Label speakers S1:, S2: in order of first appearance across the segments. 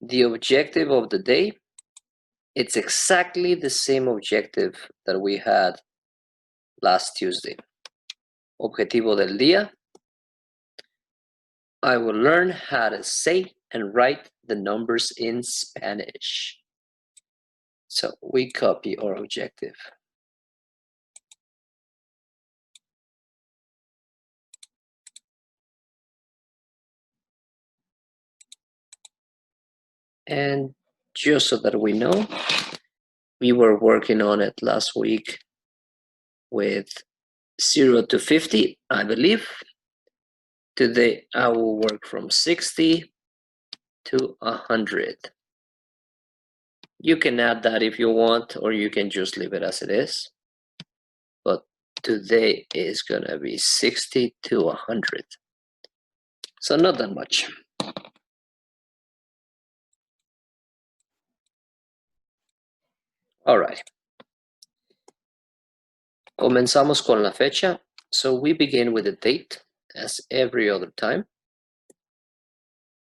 S1: The objective of the day, it's exactly the same objective that we had last Tuesday. Objetivo del día, I will learn how to say and write the numbers in Spanish. So we copy our objective. And just so that we know, we were working on it last week with 0 to 50, I believe. Today I will work from 60 to 100. You can add that if you want, or you can just leave it as it is. But today is gonna be 60 to 100. So not that much. All right. Comenzamos con la fecha. So we begin with the date, as every other time.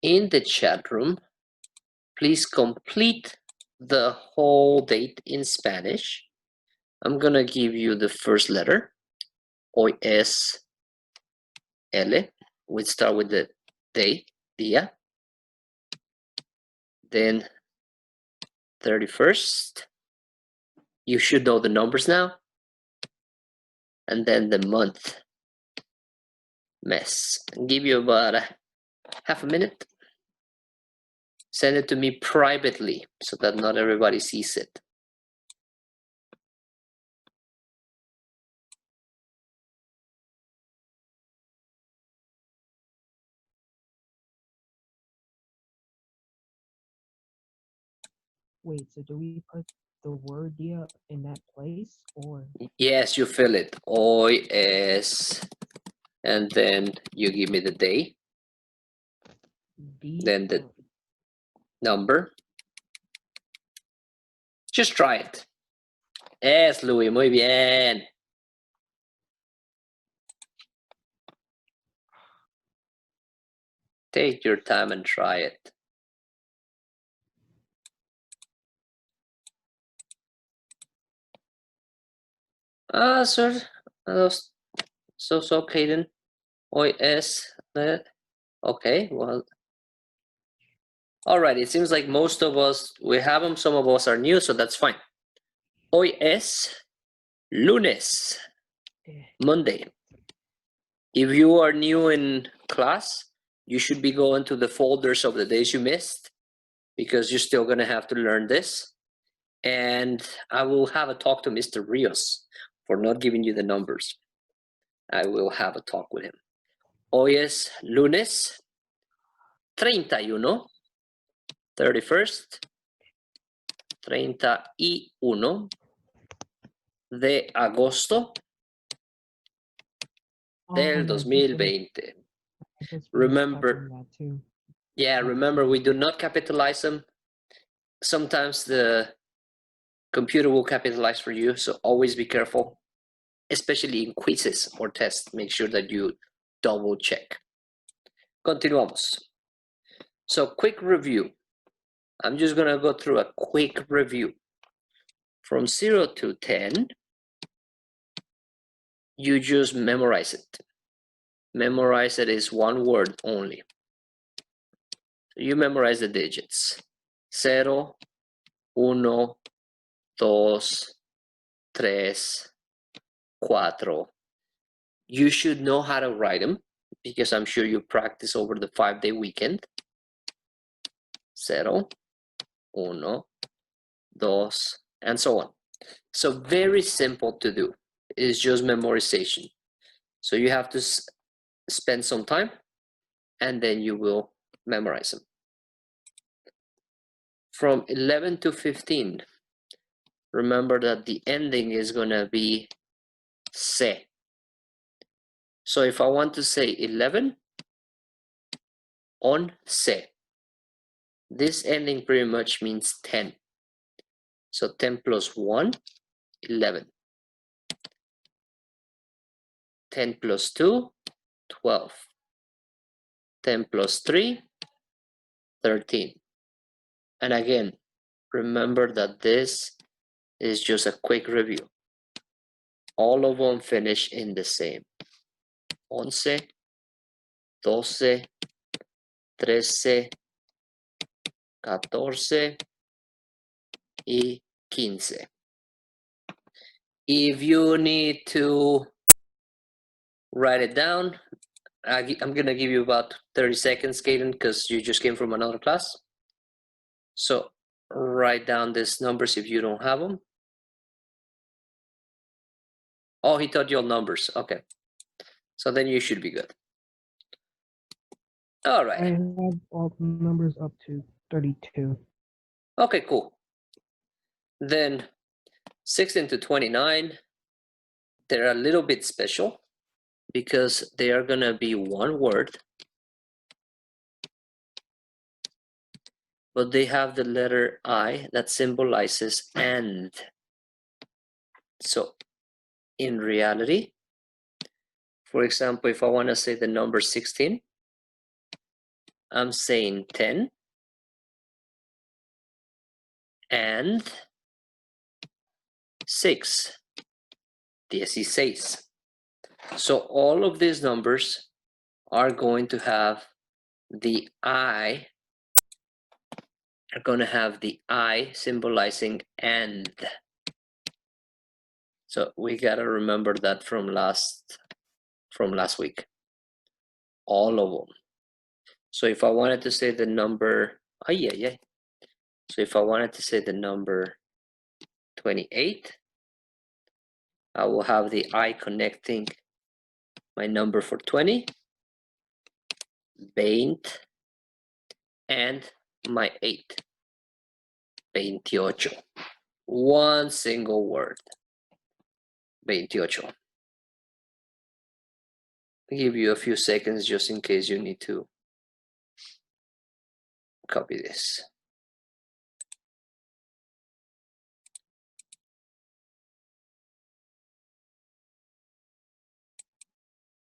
S1: In the chat room, please complete the whole date in Spanish. I'm gonna give you the first letter. Hoy es L. We start with the day, día. Then 31st. You should know the numbers now. And then the month, mes. I'll give you about half a minute. Send it to me privately so that not everybody sees it.
S2: Wait, so do we put the word día in that place, or?
S1: Yes, you fill it. Hoy es, and then you give me the day, then the number. Just try it. Es, Luis, muy bien. Take your time and try it. Sir, so Kaden. Hoy es, okay, well. All right, it seems like most of us, we have them, some of us are new, so that's fine. Hoy es lunes, Monday. If you are new in class, you should be going to the folders of the days you missed, because you're still gonna have to learn this. And I will have a talk to Mr. Rios for not giving you the numbers. I will have a talk with him. Hoy es lunes 31, 31st, 31 de agosto del 2020. Remember, yeah, remember, we do not capitalize them. Sometimes the computer will capitalize for you, so always be careful, especially in quizzes or tests. Make sure that you double check. Continuamos. So quick review. I'm just gonna go through a quick review. From 0 to 10, you just memorize it. Memorize it is one word only. So you memorize the digits. 0, 1, 2, 3, 4. You should know how to write them, because I'm sure you practice over the 5-day weekend. 0, 1, 2, and so on. So very simple to do. It's just memorization. So you have to spend some time, and then you will memorize them. From 11 to 15, remember that the ending is gonna be se. So if I want to say 11, once. This ending pretty much means 10. So 10 plus 1, 11. 10 plus 2, 12. 10 plus 3, 13. And again, remember that this is just a quick review. All of them finish in the same. 11, 12, 13, 14, y 15. If you need to write it down, I'm gonna give you about 30 seconds, Kaden, because you just came from another class. So write down these numbers if you don't have them. Oh, he taught you all numbers. Okay. So then you should be good. All right.
S2: I have all the numbers up to 32.
S1: Okay, cool. Then 16 to 29, they're a little bit special because they are gonna be one word, but they have the letter I that symbolizes and. So in reality, for example, if I want to say the number 16, I'm saying 10 and 6, 16. So all of these numbers are going to have the I, symbolizing and. So we gotta remember that from last week. All of them. So if I wanted to say the number, so if I wanted to say the number 28, I will have the I connecting my number for 20, 20, and my 8, 28. One single word, 28. I'll give you a few seconds just in case you need to copy this.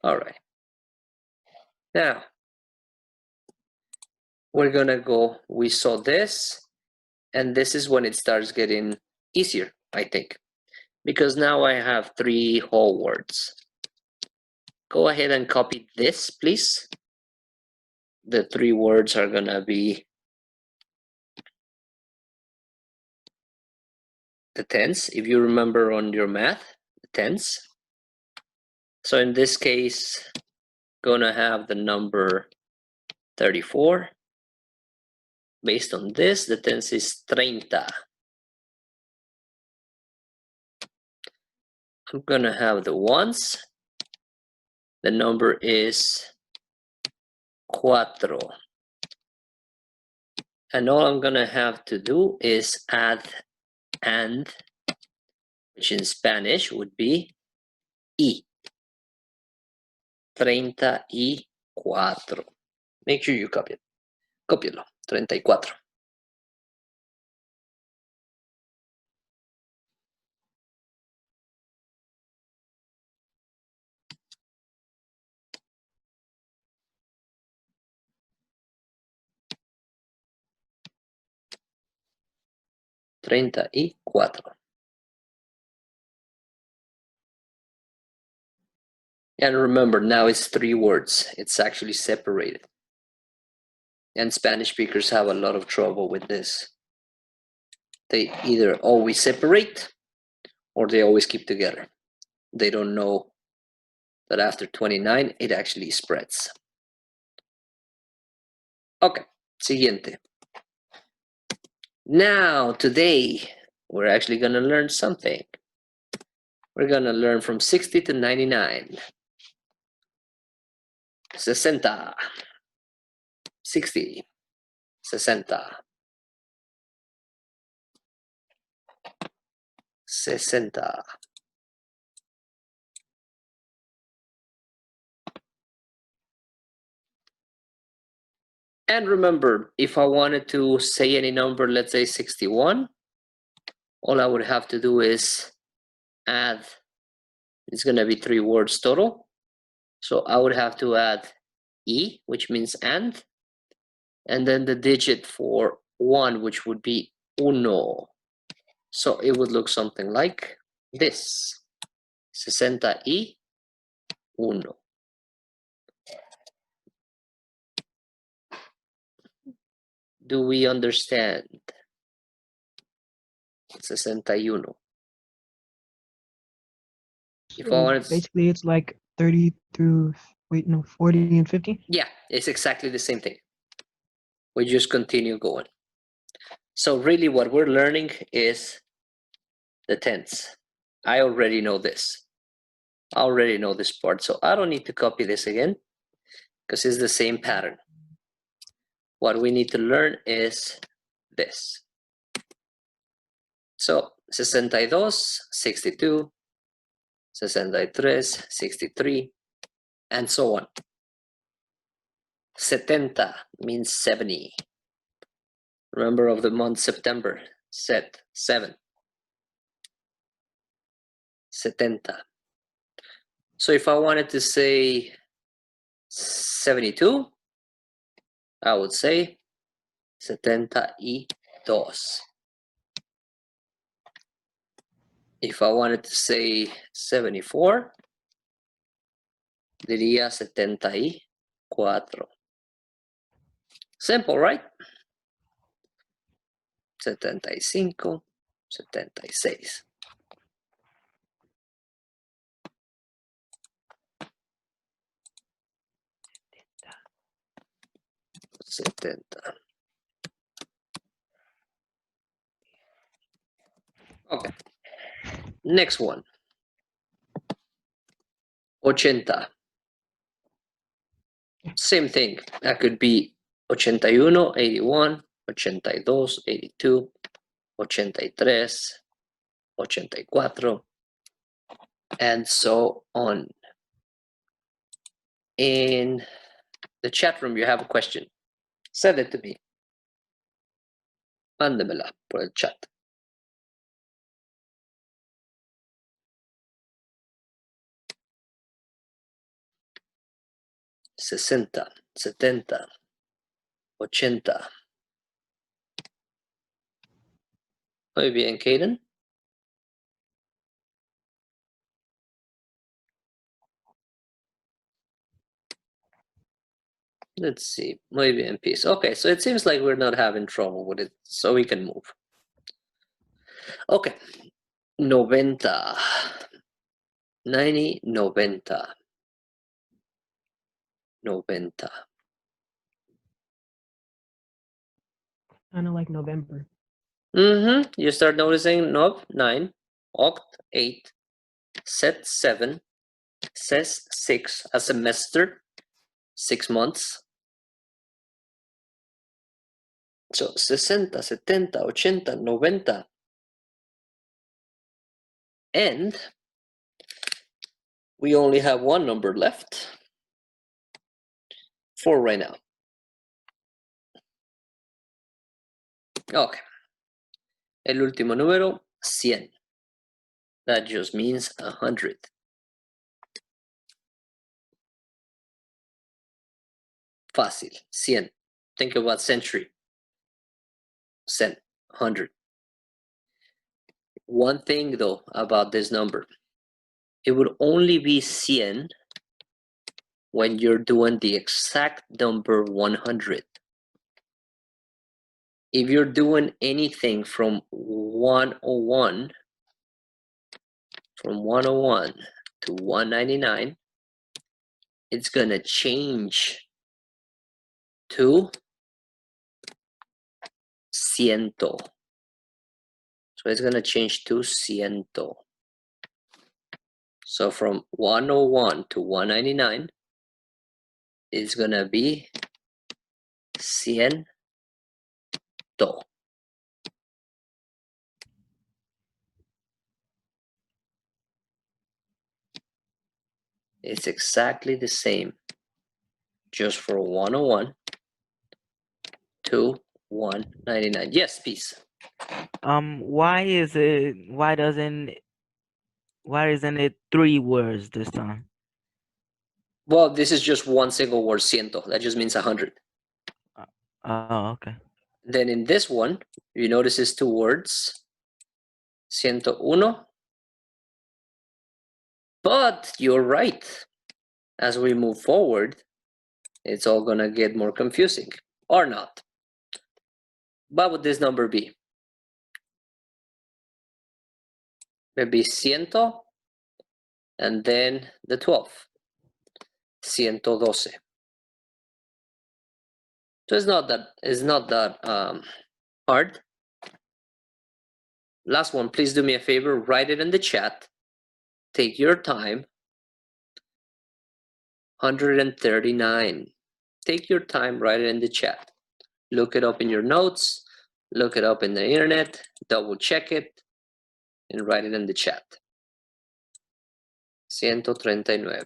S1: All right. Now, we're gonna go, we saw this, and this is when it starts getting easier, I think, because now I have 3 whole words. Go ahead and copy this, please. The 3 words are gonna be the tens, if you remember on your math, the tens. So in this case, gonna have the number 34. Based on this, the tens is 30. I'm gonna have the ones. The number is 4. And all I'm gonna have to do is add and, which in Spanish would be y. 34. Make sure you copy it. Cópialo. 34. And remember, now it's 3 words. It's actually separated. And Spanish speakers have a lot of trouble with this. They either always separate or they always keep together. They don't know that after 29, it actually spreads. Okay, siguiente. Now, today, we're actually gonna learn something. We're gonna learn from 60 to 99. 60, 60, 60, 60. And remember, if I wanted to say any number, let's say 61, all I would have to do is add, it's gonna be 3 words total. So I would have to add E, which means and then the digit for 1, which would be uno. So it would look something like this. 61. Do we understand? 61. If I
S2: So
S1: wanted
S2: basically, it's like 30 through, wait, no, 40 and 50?
S1: yeah, it's exactly the same thing. We just continue going. So really what we're learning is the tense. I already know this. I already know this part, so I don't need to copy this again because it's the same pattern. What we need to learn is this. So 62, 62, 63, 63, and so on. 70 means 70. Remember of the month September, 7. 70. So if I wanted to say 72, I would say 72. If I wanted to say 74, diría 74. Simple, right? 75, 76. 70. Okay. Next one. 80. Same thing. That could be 81, 81, 82, 82, 83, 84, and so on. In the chat room, you have a question. Send it to me. Mándemela por el chat. Sesenta, 70, 80. Muy bien, Kaden. Let's see. Muy bien, peace. Okay, so it seems like we're not having trouble with it, so we can move. Okay. 90. 90, 90. 90.
S2: Kind of like November.
S1: You start noticing Nov 9, Oct 8, Set 7, Ses 6, a semester, 6 months. So 60, 70, 80, 90. And we only have one number left. 4 right now. Okay. El último número, 100. That just means 100. Fácil, 100. Think about century. 100, 100. One thing though about this number, it would only be 100 when you're doing the exact number 100. If you're doing anything from 101 to 199, it's gonna change to ciento. So it's gonna change to ciento. So from 101 to 199, it's gonna be ciento. It's exactly the same, just for 101 to 199. Yes, please.
S3: Why isn't it 3 words this time?
S1: Well, this is just one single word, ciento. That just means 100.
S3: Oh, okay.
S1: Then in this one, you notice it's 2 words. 101. But you're right. As we move forward, it's all gonna get more confusing, or not. What would this number be? Maybe 100, and then the 12. 112. So it's not that hard. Last one, please do me a favor, write it in the chat. Take your time. 139. Take your time, write it in the chat. Look it up in your notes, look it up in the internet, double check it, and write it in the chat. 139.